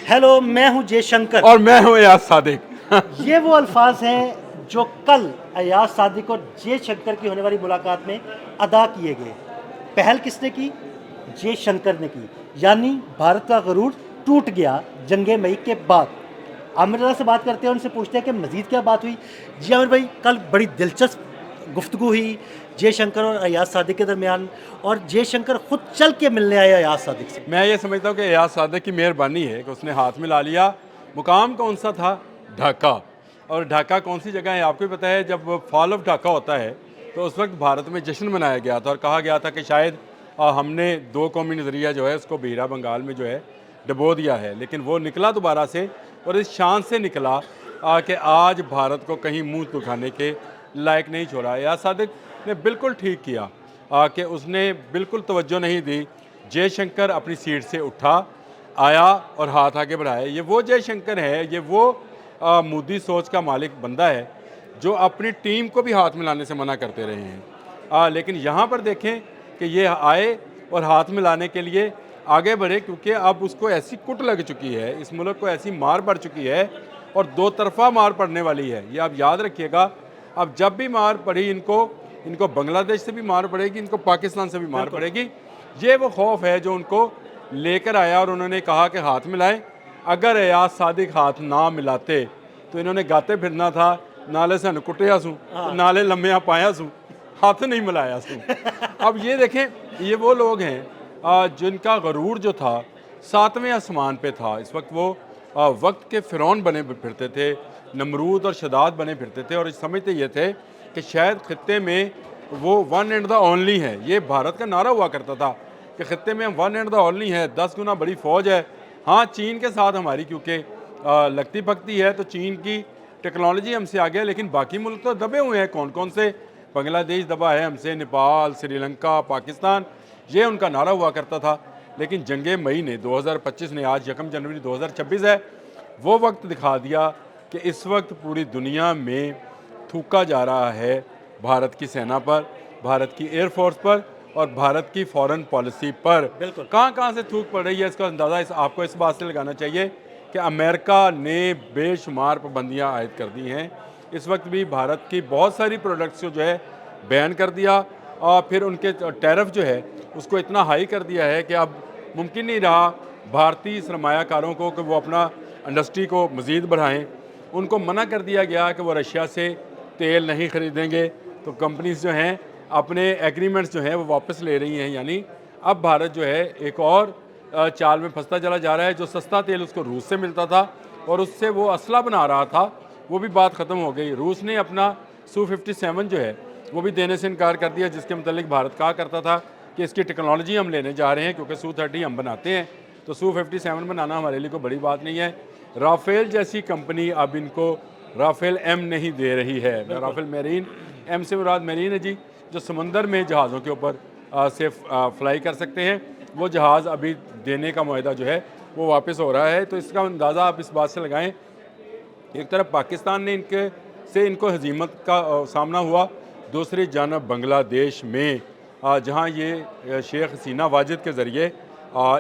Hello, मैं हूं जयशंकर। और मैं हूं एयाज सादिक। ये वो अल्फाज हैं जो कल अयाज सादिक और जयशंकर की होने वाली मुलाकात में अदा किए गए। पहल किसने की? जयशंकर ने की। यानी भारत का गरूर टूट गया जंगे मई के बाद। आमिर रज़ा से बात करते हैं, उनसे पूछते हैं कि मज़ीद क्या बात हुई। जी आमिर भाई, कल बड़ी दिलचस्प गुफ्तगू हुई जयशंकर और अयाज सादिक के दरमियान, और जयशंकर खुद चल के मिलने आए अयाज सादिक से। मैं ये समझता हूं कि एयाज सादिक की मेहरबानी है कि उसने हाथ मिला लिया। मुकाम कौन सा था? ढाका। और ढाका कौन सी जगह है आपको भी पता है। जब फॉल ऑफ ढाका होता है तो उस वक्त भारत में जश्न मनाया गया था और कहा गया था कि शायद हमने दो कौमी नज़रिया जो है उसको बहिरा बंगाल में जो है डबो दिया है, लेकिन वो निकला दोबारा से और इस शान से निकला कि आज भारत को कहीं मुंह दिखाने के लायक नहीं छोड़ा। एयाज सादिक ने बिल्कुल ठीक किया कि उसने बिल्कुल तवज्जो नहीं दी। जयशंकर अपनी सीट से उठा, आया और हाथ आगे बढ़ाया। ये वो जयशंकर है, ये वो मोदी सोच का मालिक बंदा है जो अपनी टीम को भी हाथ मिलाने से मना करते रहे हैं। लेकिन यहाँ पर देखें कि ये आए और हाथ मिलाने के लिए आगे बढ़े, क्योंकि अब उसको ऐसी कुट लग चुकी है, इस मुल्क को ऐसी मार पड़ चुकी है और दो तरफा मार पड़ने वाली है। ये आप याद रखिएगा। अब जब भी मार पड़ी इनको बांग्लादेश से भी मार पड़ेगी, इनको पाकिस्तान से भी मार पड़ेगी। ये वो खौफ है जो उनको लेकर आया और उन्होंने कहा कि हाथ मिलाएं। अगर एयाज सादिक हाथ ना मिलाते तो इन्होंने गाते फिरना था, नाले से कुटिया सूँ, नाले लम्बिया पाया सूँ, हाथ नहीं मिलाया सूँ। अब ये देखें, ये वो लोग हैं जिनका गरूर जो था सातवें आसमान पे था। इस वक्त वो वक्त के फ़िरौन बने फिरते थे, नमरूद और शदाद बने फिरते थे और समझते ये थे कि शायद खत्ते में वो वन एंड द ओनली है। ये भारत का नारा हुआ करता था कि खत्ते में हम वन एंड द ओनली है, 10 गुना बड़ी फ़ौज है। हाँ, चीन के साथ हमारी क्योंकि लगती पकती है तो चीन की टेक्नोलॉजी हमसे आगे है, लेकिन बाकी मुल्क तो दबे हुए हैं। कौन कौन से? बांग्लादेश दबा है हमसे, नेपाल, श्रीलंका, पाकिस्तान। ये उनका नारा हुआ करता था। लेकिन जंगे मई ने 2025 ने, आज 1 जनवरी 2026 है, वो वक्त दिखा दिया कि इस वक्त पूरी दुनिया में थूका जा रहा है भारत की सेना पर, भारत की एयरफोर्स पर और भारत की फॉरेन पॉलिसी पर। बिल्कुल। कहाँ कहाँ से थूक पड़ रही है इसका अंदाज़ा आपको इस बात से लगाना चाहिए कि अमेरिका ने बेशुमार पाबंदियाँ आयद कर दी हैं। इस वक्त भी भारत की बहुत सारी प्रोडक्ट्स को जो है बैन कर दिया और फिर उनके टैरिफ जो है उसको इतना हाई कर दिया है कि अब मुमकिन नहीं रहा भारतीय सरमायाकारों को कि वो अपना इंडस्ट्री को मज़ीद बढ़ाएँ। उनको मना कर दिया गया कि वो रशिया से तेल नहीं ख़रीदेंगे। तो कंपनीज जो हैं अपने एग्रीमेंट्स जो हैं वो वापस ले रही हैं। यानी अब भारत जो है एक और चाल में फंसता चला जा रहा है। जो सस्ता तेल उसको रूस से मिलता था और उससे वो असला बना रहा था, वो भी बात ख़त्म हो गई। रूस ने अपना Su-57 जो है वो भी देने से इनकार कर दिया, जिसके मतलब भारत कहा करता था कि इसकी टेक्नोलॉजी हम लेने जा रहे हैं क्योंकि Su-30 हम बनाते हैं, तो Su-57 बनाना हमारे लिए कोई बड़ी बात नहीं है। राफेल जैसी कंपनी अब इनको राफेल एम नहीं दे रही है। राफेल मेरीन, एम से मुराद मेरीन है जी, जो समंदर में जहाज़ों के ऊपर से फ्लाई कर सकते हैं। वो जहाज़ अभी देने का मुआहदा जो है वो वापस हो रहा है। तो इसका अंदाज़ा आप इस बात से लगाएं, एक तरफ पाकिस्तान ने इनको हजीमत का सामना हुआ, दूसरी जानब बांग्लादेश में जहाँ ये शेख हसीना वाजिद के ज़रिए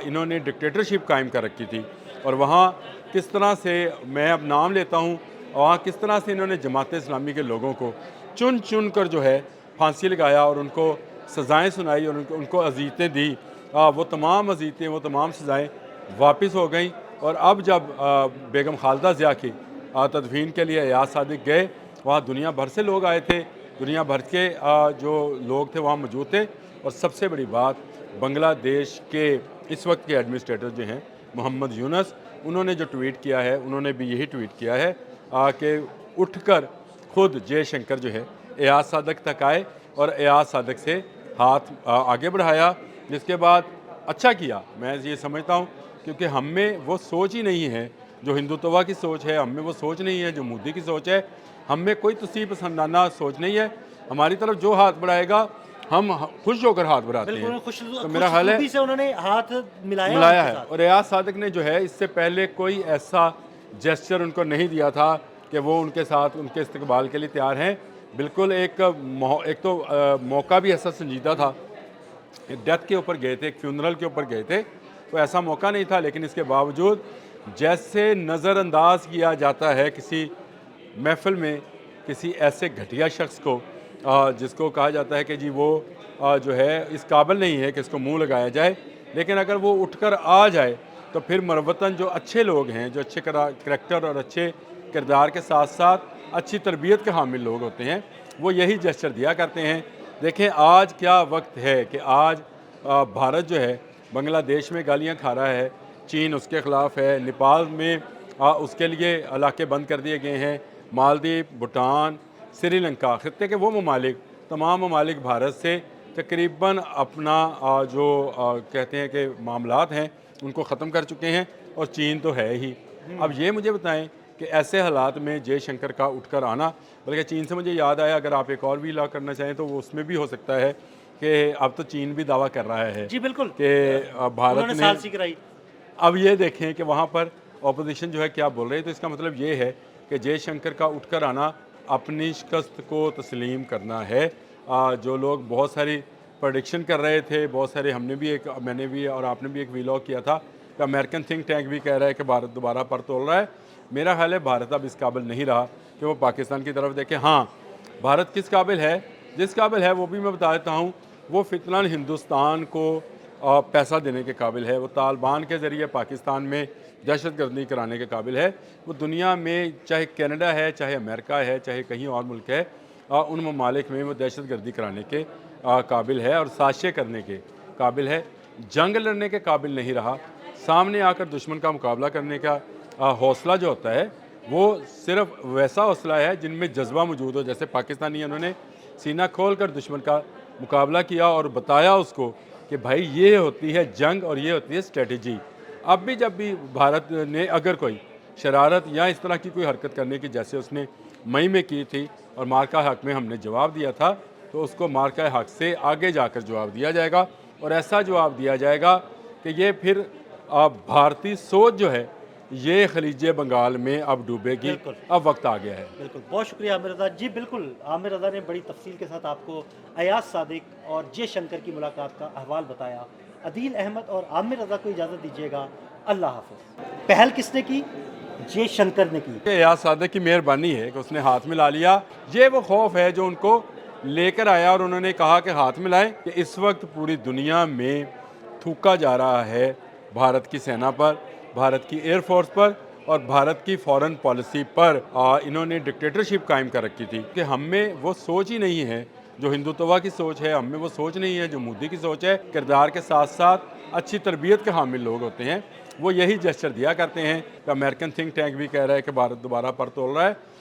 इन्होंने डिक्टेटरशिप कायम कर रखी थी और वहाँ किस तरह से, मैं अब नाम लेता हूँ, वहाँ किस तरह से इन्होंने जमात इस्लामी के लोगों को चुन चुन कर जो है फांसी लगाया और उनको सज़ाएँ सुनाई और उनको अज़ीतें दी। वो तमाम अज़ीतें, वो तमाम सज़ाएँ वापस हो गई। और अब जब बेगम खालदा ज़िया की तदफीन के लिए एयाज सादिक गए, वहाँ दुनिया भर से लोग आए थे, दुनिया भर के जो लोग थे वहाँ मौजूद थे। और सबसे बड़ी बात, बांग्लादेश के इस वक्त के एडमिनिस्ट्रेटर जो हैं मोहम्मद यूनुस, उन्होंने जो ट्वीट किया है, उन्होंने भी यही ट्वीट किया है कि उठकर खुद जयशंकर जो है एयाज सादिक तक आए और एयाज सादिक से हाथ आगे बढ़ाया। जिसके बाद अच्छा किया, मैं ये समझता हूँ, क्योंकि हम में वो सोच ही नहीं है जो हिंदुत्वा की सोच है, हम में वो सोच नहीं है जो मोदी की सोच है। हम में कोई तसीब पसंदाना सोच नहीं है। हमारी तरफ जो हाथ बढ़ाएगा हम खुश होकर हाथ बढ़ाते हैं। तो मेरा ख्याल है से उन्होंने हाथ मिलाया मिलाया है। और एयाज सादिक ने जो है इससे पहले कोई ऐसा जेस्चर उनको नहीं दिया था कि वो उनके साथ उनके इस्तकबाल के लिए तैयार हैं। बिल्कुल एक तो मौका भी ऐसा संजीदा था, एक डेथ के ऊपर गए थे, एक फ्यूनरल के ऊपर गए थे, तो ऐसा मौका नहीं था। लेकिन इसके बावजूद जैसे नज़रअंदाज किया जाता है किसी महफ़िल में किसी ऐसे घटिया शख्स को जिसको कहा जाता है कि जी वो जो है इस काबिल नहीं है कि इसको मुंह लगाया जाए, लेकिन अगर वो उठकर आ जाए तो फिर मरवतन जो अच्छे लोग हैं, जो अच्छे करैक्टर और अच्छे किरदार के साथ साथ अच्छी तरबियत के हामिल लोग होते हैं, वो यही जेस्चर दिया करते हैं। देखें आज क्या वक्त है कि आज भारत जो है बांग्लादेश में गालियाँ खा रहा है, चीन उसके ख़िलाफ़ है, नेपाल में उसके लिए इलाके बंद कर दिए गए हैं, मालदीव, भूटान, श्रीलंका, खत्ते के वो ममालिक, तमाम ममालिक भारत से तकरीबन अपना जो कहते हैं कि मामलात हैं उनको ख़त्म कर चुके हैं, और चीन तो है ही। अब ये मुझे बताएं कि ऐसे हालात में जयशंकर का उठकर आना, बल्कि चीन से मुझे याद आया, अगर आप एक और भी ला करना चाहें तो वो उसमें भी हो सकता है कि अब तो चीन भी दावा कर रहा है जी बिल्कुल कि भारत उन्होंने ने साल कराई। अब ये देखें कि वहाँ पर अपोजिशन जो है क्या बोल रही है, तो इसका मतलब ये है कि जयशंकर का उठकर आना अपनी शिकस्त को तस्लीम करना है। जो लोग बहुत सारी प्रेडिक्शन कर रहे थे, बहुत सारे मैंने भी और आपने भी एक वीलॉग किया था कि अमेरिकन थिंक टैंक भी कह रहा है कि भारत दोबारा पर तोल रहा है। मेरा ख्याल है भारत अब इस काबिल नहीं रहा कि वो पाकिस्तान की तरफ देखे। हाँ, भारत किस काबिल है, जिस काबिल है वो भी मैं बता देता हूँ। वो फितरन हिंदुस्तान को पैसा देने के काबिल है, वो तालिबान के ज़रिए पाकिस्तान में दहशतगर्दी कराने के काबिल है। वो दुनिया में चाहे कनाडा है, चाहे अमेरिका है, चाहे कहीं और मुल्क है, उन ममालिक में वो दहशतगर्दी कराने के काबिल है और साजिशें करने के काबिल है। जंग लड़ने के काबिल नहीं रहा। सामने आकर दुश्मन का मुकाबला करने का हौसला जो होता है वो सिर्फ वैसा हौसला है जिनमें जज्बा मौजूद हो। जैसे पाकिस्तानी उन्होंने सीना खोल कर दुश्मन का मुकाबला किया और बताया उसको कि भाई ये होती है जंग और ये होती है स्ट्रेटजी। अब भी जब भी भारत ने अगर कोई शरारत या इस तरह की कोई हरकत करने की, जैसे उसने मई में की थी और मार्का हक में हमने जवाब दिया था, तो उसको मार्का हक से आगे जाकर जवाब दिया जाएगा, और ऐसा जवाब दिया जाएगा कि ये फिर भारतीय सोच जो है ये खलीज बंगाल में अब डूबेगी। बिल्कुल। अब वक्त आ गया है। बिल्कुल, बहुत शुक्रिया आमिर रज़ा जी। बिल्कुल, आमिर रज़ा ने बड़ी तफसील के साथ आपको अयाज सादिक और जयशंकर की मुलाकात का अहवाल बताया। अदील अहमद और आमिर रज़ा को इजाज़त दीजिएगा। अल्लाह हाफ़िज़। पहल किसने की? जयशंकर ने की। एयाज सादिक की मेहरबानी है कि उसने हाथ मिला लिया। ये वो खौफ है जो उनको लेकर आया और उन्होंने कहा कि हाथ मिलाएं, कि इस वक्त पूरी दुनिया में थूका जा रहा है भारत की सेना पर, भारत की एयरफोर्स पर और भारत की फॉरेन पॉलिसी पर। इन्होंने डिक्टेटरशिप कायम कर रखी थी कि हम में वो सोच ही नहीं है जो हिंदुत्वा की सोच है, हम में वो सोच नहीं है जो मोदी की सोच है। किरदार के साथ साथ अच्छी तरबियत के हामिल लोग होते हैं, वो यही जेस्चर दिया करते हैं। कि अमेरिकन थिंक टैंक भी कह रहा है कि भारत दोबारा पर तोल रहा है,